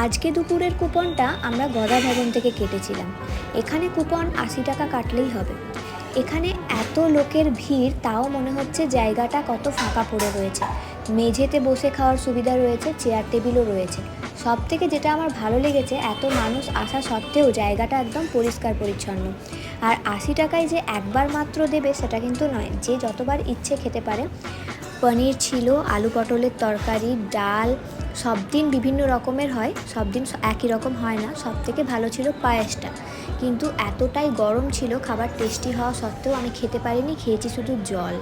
আজকে দুপুরের কুপনটা আমরা গদা ভবন থেকে কেটেছিলাম। এখানে কুপন ৮০ টাকা কাটলেই হবে। এখানে এত লোকের ভিড়, তাও মনে হচ্ছে জায়গাটা কত ফাঁকা পড়ে রয়েছে। মেঝেতে বসে খাওয়ার সুবিধা রয়েছে, চেয়ার টেবিলও রয়েছে। সব থেকে যেটা আমার ভালো লেগেছে, এত মানুষ আসা সত্ত্বেও জায়গাটা একদম পরিষ্কার পরিচ্ছন্ন। আর ৮০ টাকায় যে একবার মাত্র দেবে সেটা কিন্তু নয়, যে যতবার ইচ্ছে খেতে পারে। পনির ছিল, আলু পটলের তরকারি, ডাল, সব দিন বিভিন্ন রকমের হয়, সব দিন একই রকম হয় না। সব থেকে ভালো ছিল পায়েসটা, কিন্তু এতটাই গরম ছিল, খাবার টেস্টি হওয়া সত্ত্বেও আমি খেতে পারিনি, খেয়েছি শুধু জল।